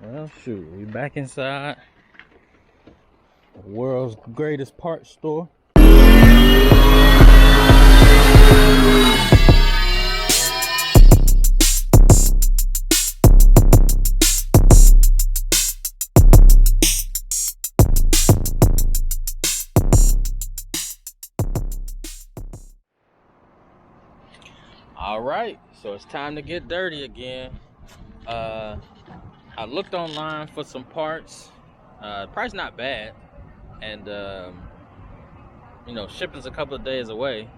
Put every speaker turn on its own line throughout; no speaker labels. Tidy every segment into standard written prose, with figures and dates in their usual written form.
Well, shoot, we back inside the world's greatest parts store. All right, so it's time to get dirty again. I looked online for some parts. Price not bad, and you know, shipping's a couple of days away.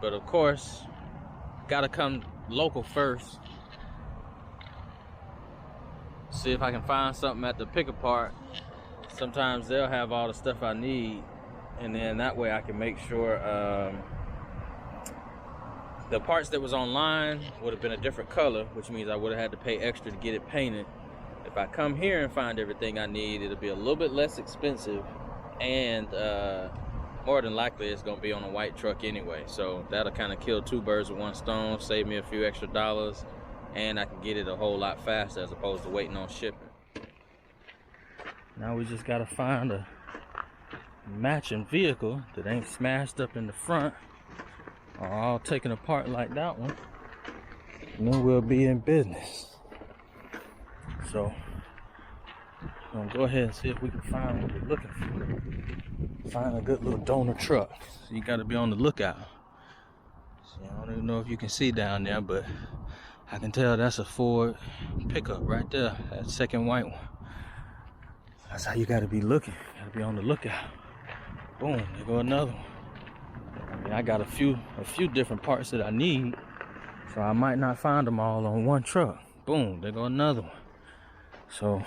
But of course, gotta come local first. See if I can find something at the pick-a-part. Sometimes they'll have all the stuff I need, and then that way I can make sure the parts that was online would have been a different color, which means I would have had to pay extra to get it painted. If I come here and find everything I need, it'll be a little bit less expensive, and more than likely it's gonna be on a white truck anyway. So that'll kind of kill two birds with one stone, save me a few extra dollars, and I can get it a whole lot faster as opposed to waiting on shipping. Now we just gotta find a matching vehicle that ain't smashed up in the front or all taken apart like that one, and then we'll be in business. So I'm gonna go ahead and see if we can find what we're looking for. Find a good little donor truck. So you gotta be on the lookout. See, I don't even know if you can see down there, but I can tell that's a Ford pickup right there, that second white one. That's how you gotta be looking. You gotta be on the lookout. Boom, there go another one. I mean, I got a few different parts that I need, so I might not find them all on one truck. Boom, there go another one. So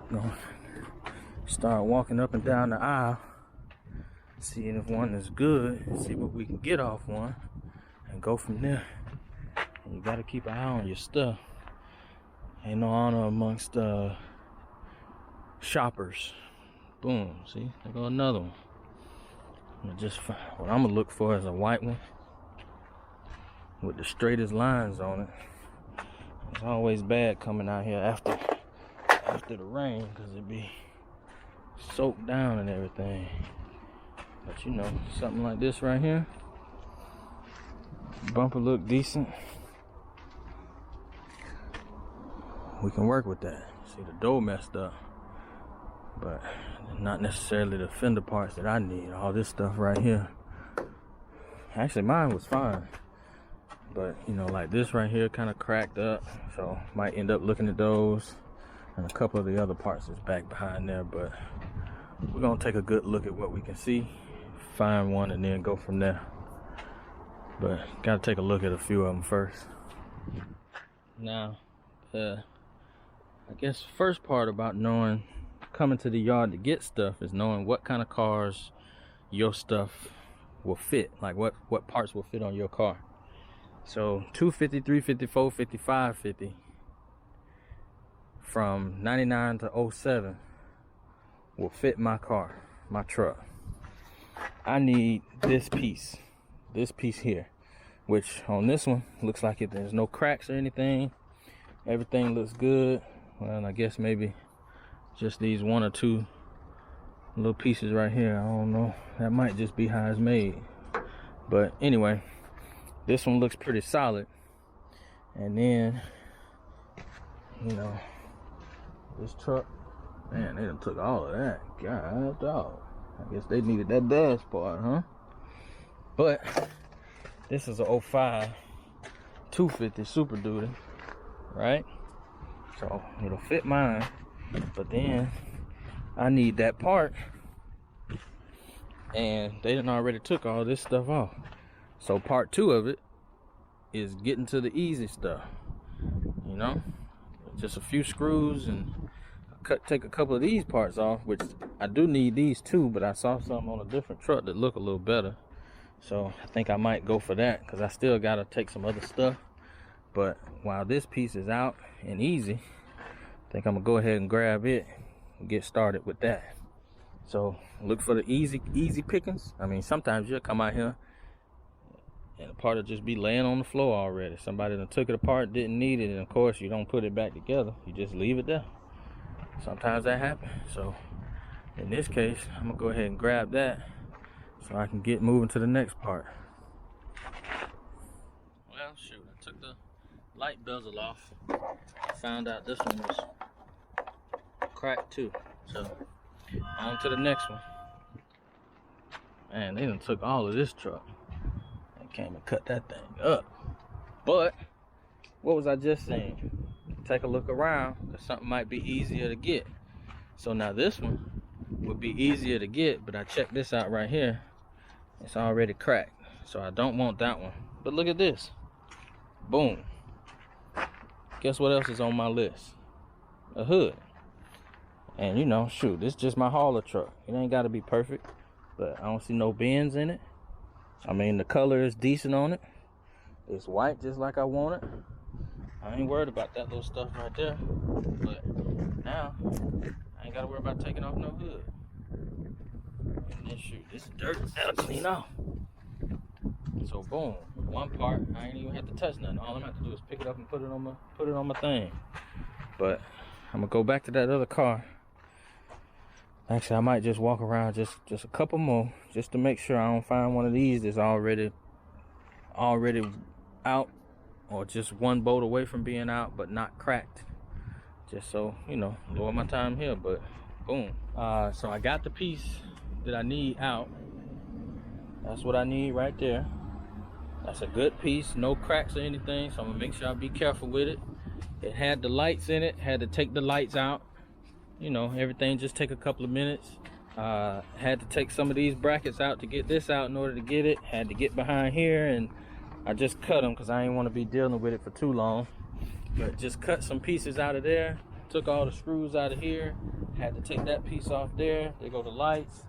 I'm gonna start walking up and down the aisle, seeing if one is good, see what we can get off one, and go from there. And you gotta keep an eye on your stuff. Ain't no honor amongst shoppers. Boom, see, there go another one. What I'm gonna look for is a white one with the straightest lines on it. It's always bad coming out here after the rain, because it be soaked down and everything. But you know, something like this right here, bumper look decent, we can work with that. See, the door messed up, but not necessarily the fender parts that I need. All this stuff right here, actually mine was fine, but you know, like this right here kind of cracked up, so might end up looking at those, and a couple of the other parts is back behind there. But we're gonna take a good look at what we can see, find one, and then go from there. But gotta take a look at a few of them first. Now I guess the first part about coming to the yard to get stuff is knowing what kind of cars your stuff will fit, like what parts will fit on your car. So 250, 350, 450, 550 from 99 to 07 will fit my car, my truck. I need this piece here, which on this one looks like there's no cracks or anything. Everything looks good. Well, I guess maybe just these one or two little pieces right here, I don't know, that might just be how it's made. But anyway, this one looks pretty solid. And then, you know, this truck, man, they done took all of that. God dog, I guess they needed that dash part, huh? But this is a 05 250 Super Duty, right? So it'll fit mine. But then I need that part, and they done already took all this stuff off. So part 2 of it is getting to the easy stuff, you know, just a few screws, and take a couple of these parts off, which I do need these too, but I saw some on a different truck that look a little better, so I think I might go for that, because I still gotta take some other stuff. But while this piece is out and easy, I think I'm gonna go ahead and grab it and get started with that. So look for the easy pickings. I mean, sometimes you'll come out here and the part will just be laying on the floor already. Somebody done took it apart, didn't need it, and of course you don't put it back together, you just leave it there. Sometimes that happens. So in this case, I'm gonna go ahead and grab that so I can get moving to the next part. Well, shoot, I took the light bezel off. I found out this one was cracked too. So on to the next one. Man, they done took all of this truck. They came and cut that thing up. But what was I just saying? Take a look around, because something might be easier to get. So now this one would be easier to get, but I checked this out right here. It's already cracked, so I don't want that one. But look at this. Boom. Guess what else is on my list? A hood. And you know, shoot, this is just my hauler truck. It ain't got to be perfect, but I don't see no bends in it. I mean, the color is decent on it. It's white just like I want it. I ain't worried about that little stuff right there. But now, I ain't got to worry about taking off no hood. And then shoot, this dirt that'll clean off. So boom, one part, I ain't even have to touch nothing. All I'm gonna have to do is pick it up and put it on my thing. But I'm gonna go back to that other car. Actually, I might just walk around just a couple more, just to make sure I don't find one of these that's already out, or just one bolt away from being out but not cracked. Just so, you know, lower my time here. But boom. So I got the piece that I need out. That's what I need right there. That's a good piece, no cracks or anything, so I'm gonna make sure I be careful with it. It had the lights in it, had to take the lights out. You know, everything just take a couple of minutes. Had to take some of these brackets out to get this out in order to get it. Had to get behind here, and I just cut them because I didn't want to be dealing with it for too long. But just cut some pieces out of there, took all the screws out of here, had to take that piece off there. There go the lights.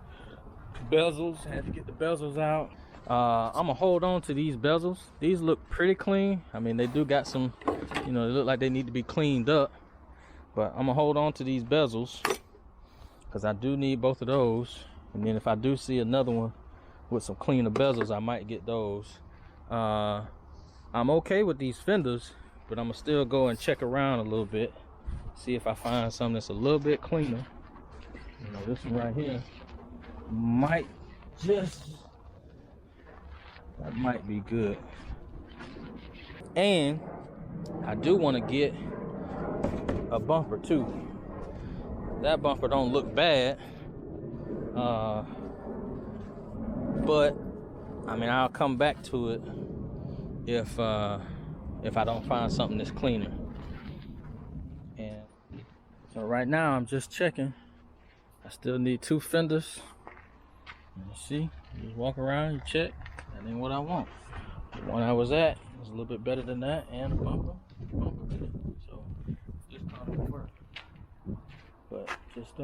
Bezels, had to get the bezels out. I'm gonna hold on to these bezels. These look pretty clean. I mean, they do got some, you know, they look like they need to be cleaned up. But I'm gonna hold on to these bezels because I do need both of those. And then if I do see another one with some cleaner bezels, I might get those. I'm okay with these fenders, but I'm gonna still go and check around a little bit, see if I find something that's a little bit cleaner. You know, this one right here might that might be good. And I do want to get a bumper too. That bumper don't look bad, but I mean, I'll come back to it if I don't find something that's cleaner. And so right now I'm just checking. I still need 2 fenders. You see, you walk around, you check. That ain't what I want. The one I was at was a little bit better than that, and a bumper fit. So just thought it would work. But just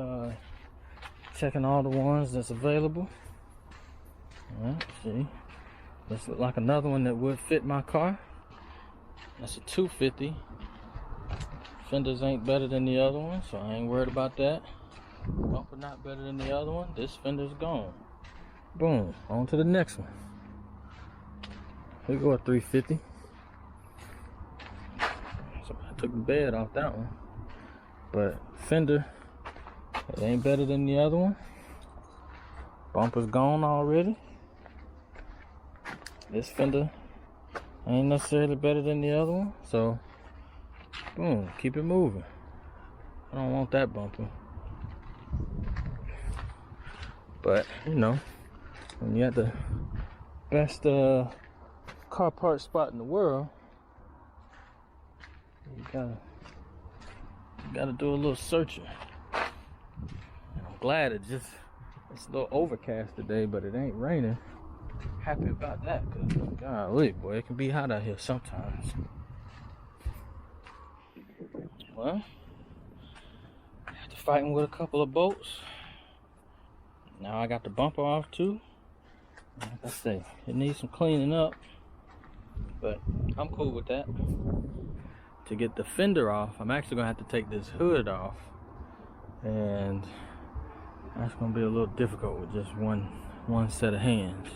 checking all the ones that's available. Alright, see. This looks like another one that would fit my car. That's a 250. Fenders ain't better than the other one, so I ain't worried about that. Bumper not better than the other one. This fender's gone. Boom, on to the next one. Here we go, a 350. So I took the bed off that one. But fender, it ain't better than the other one. Bumper's gone already. This fender ain't necessarily better than the other one. So, boom, keep it moving. I don't want that bumper. But, you know, when you're at the best car part spot in the world, you gotta do a little searching. And I'm glad it's a little overcast today, but it ain't raining. Happy about that, cause golly, boy, it can be hot out here sometimes. Well, after fighting with a couple of bolts, now I got the bumper off too. Like I say, it needs some cleaning up, but I'm cool with that. To get the fender off, I'm actually gonna have to take this hood off, and that's gonna be a little difficult with just one set of hands.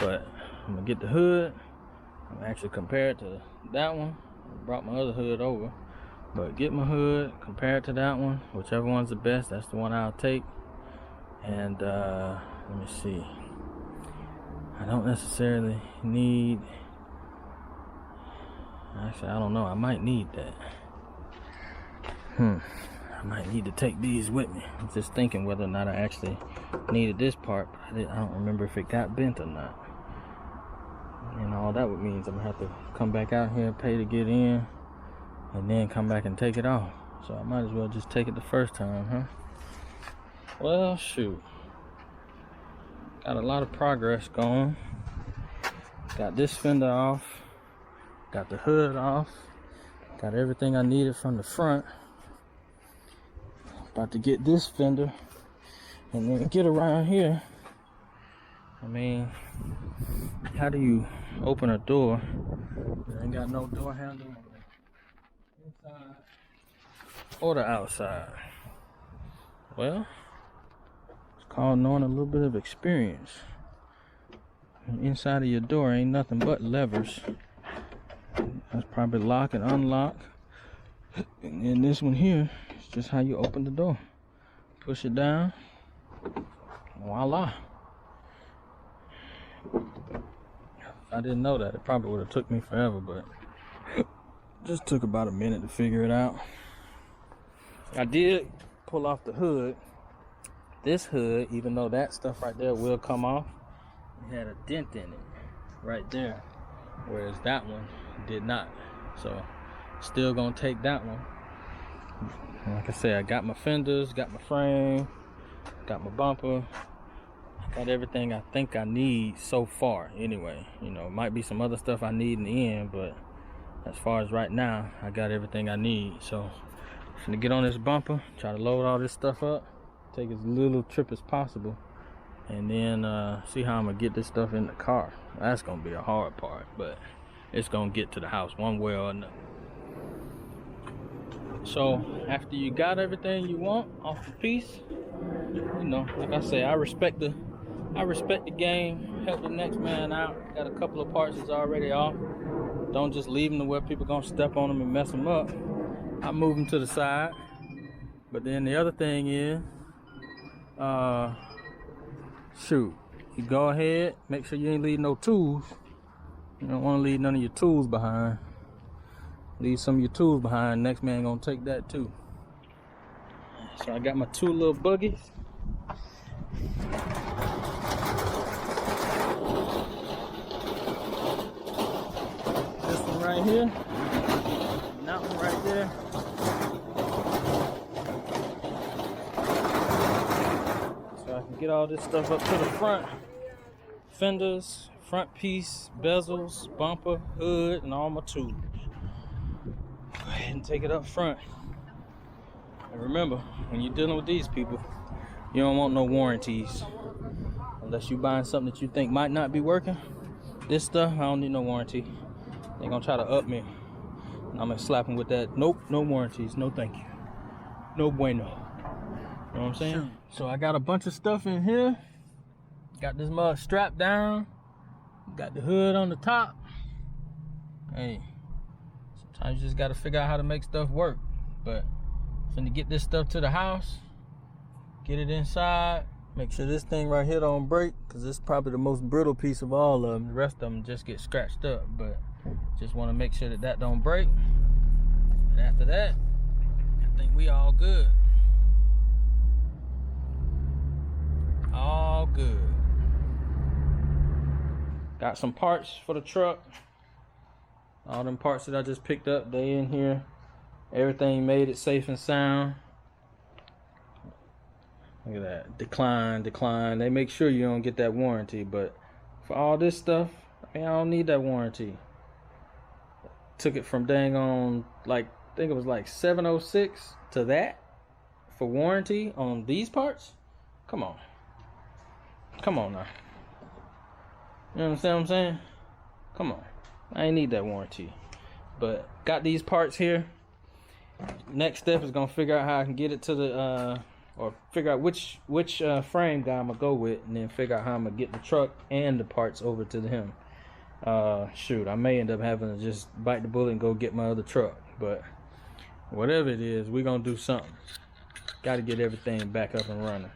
But I'm gonna get the hood, Actually, compared to that one, I brought my other hood over. But get my hood, compare it to that one, whichever one's the best, that's the one I'll take. And let me see. I don't necessarily need. Actually, I don't know. I might need that. I might need to take these with me. I'm just thinking whether or not I actually needed this part. But I don't remember if it got bent or not. And all that would means I'm gonna have to come back out here, pay to get in, and then come back and take it off. So I might as well just take it the first time, huh? Well, shoot. Got a lot of progress going. Got this fender off. Got the hood off. Got everything I needed from the front. About to get this fender and then get around here. I mean, how do you open a door that ain't got no door handle on the inside or the outside? Well, it's called knowing a little bit of experience. And inside of your door ain't nothing but levers. That's probably lock and unlock. And then this one here is just how you open the door. Push it down. Voila. If I didn't know that, it probably would have took me forever, but just took about a minute to figure it out. I did pull off the hood. This hood, even though that stuff right there will come off, it had a dent in it right there, whereas that one did not. So still gonna take that one. Like I said, I got my fenders, got my frame, got my bumper, got everything I think I need so far anyway. You know, might be some other stuff I need in the end, but as far as right now, I got everything I need. So I'm gonna get on this bumper, try to load all this stuff up, take as little trip as possible, and then see how I'm gonna get this stuff in the car. That's gonna be a hard part, but it's gonna get to the house one way or another. So after you got everything you want off the piece, you know, like I say, I respect the game, help the next man out. Got a couple of parts that's already off. Don't just leave them to where people gonna step on them and mess them up. I move them to the side. But then the other thing is, shoot, you go ahead, make sure you ain't leave no tools. You don't want to leave none of your tools behind. Leave some of your tools behind, next man gonna take that too. So I got my two little buggies. This one right here, and that one right there. So I can get all this stuff up to the front. Fenders, front piece, bezels, bumper, hood, and all my tools. Go ahead and take it up front. And remember, when you're dealing with these people, you don't want no warranties. Unless you're buying something that you think might not be working. This stuff, I don't need no warranty. They're gonna try to up me. And I'm gonna slap them with that. Nope, no warranties, no thank you. No bueno. You know what I'm saying? Sure. So I got a bunch of stuff in here. Got this mug strapped down. Got the hood on the top. Hey, sometimes you just gotta figure out how to make stuff work. But finna get this stuff to the house, get it inside, make sure this thing right here don't break, because it's probably the most brittle piece of all of them. The rest of them just get scratched up, but just want to make sure that that don't break. And after that, I think we all good. All good. Got some parts for the truck. All them parts that I just picked up, they in here. Everything made it safe and sound. Look at that. Decline. They make sure you don't get that warranty, but for all this stuff, I mean, I don't need that warranty. Took it from dang on, like, I think it was like 706 to that for warranty on these parts. Come on. Come on now. You understand what I'm saying? Come on. I ain't need that warranty. But got these parts here. Next step is gonna figure out how I can get it to the or figure out which frame guy I'm gonna go with, and then figure out how I'm gonna get the truck and the parts over to him. Shoot, I may end up having to just bite the bullet and go get my other truck, but whatever it is, we're gonna do something. Got to get everything back up and running.